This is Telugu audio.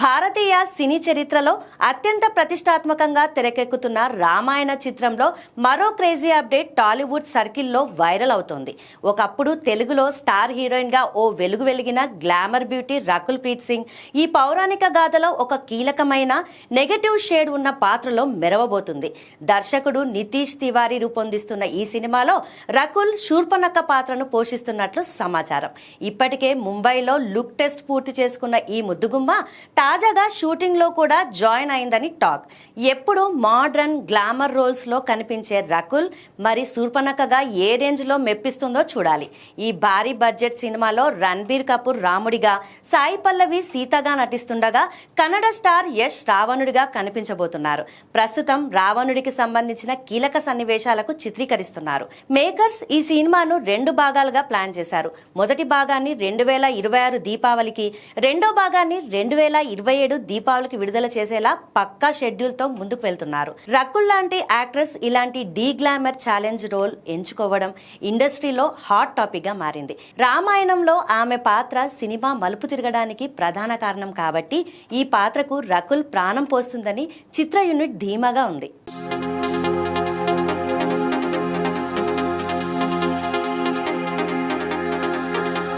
భారతీయ సినీ చరిత్రలో అత్యంత ప్రతిష్టాత్మకంగా తెరకెక్కుతున్న రామాయణ చిత్రంలో మరో క్రేజీ అప్డేట్ టాలీవుడ్ సర్కిల్లో వైరల్ అవుతోంది. ఒకప్పుడు తెలుగులో స్టార్ హీరోయిన్ గా ఓ వెలుగు వెలిగిన గ్లామర్ బ్యూటీ రకుల్ ప్రీత్ సింగ్ ఈ పౌరాణిక గాథలో ఒక కీలకమైన నెగటివ్ షేడ్ ఉన్న పాత్రలో మెరవబోతుంది. దర్శకుడు నితీష్ తివారీ రూపొందిస్తున్న ఈ సినిమాలో రకుల్ శూర్పణఖ పాత్రను పోషిస్తున్నట్లు సమాచారం. ఇప్పటికే ముంబైలో లుక్ టెస్ట్ పూర్తి చేసుకున్న ఈ ముద్దుగుమ్మ తాజాగా షూటింగ్ లో కూడా జాయిన్ అయిందని టాక్. ఎప్పుడు మోడ్రన్ గ్లామర్ రోల్స్ లో కనిపించే రకుల్ మరి శూర్పణఖగా ఏ రేంజ్ లో మెప్పిస్తుందో చూడాలి. ఈ భారీ బడ్జెట్ సినిమాలో రణబీర్ కపూర్ రాముడిగా, సాయి పల్లవి సీతగా నటిస్తుండగా కన్నడ స్టార్ యష్ రావణుడిగా కనిపించబోతున్నారు. ప్రస్తుతం రావణుడికి సంబంధించిన కీలక సన్నివేశాలకు చిత్రీకరిస్తున్నారు. మేకర్స్ ఈ సినిమాను 2 భాగాలుగా ప్లాన్ చేశారు. మొదటి భాగాన్ని 2026 దీపావళికి, రెండో భాగాన్ని 2027 దీపావళికి విడుదల చేసేలా పక్కా షెడ్యూల్ తో ముందుకు వెళ్తున్నారు. రకుల్ లాంటి యాక్ట్రెస్ ఇలాంటి డీ గ్లామర్ ఛాలెంజ్ రోల్ ఎంచుకోవడం ఇండస్ట్రీలో హాట్ టాపిక్ గా మారింది. రామాయణంలో ఆమె పాత్ర సినిమా మలుపు తిరగడానికి ప్రధాన కారణం కాబట్టి ఈ పాత్రకు రకుల్ ప్రాణం పోస్తుందని చిత్ర యూనిట్ ధీమాగా ఉంది.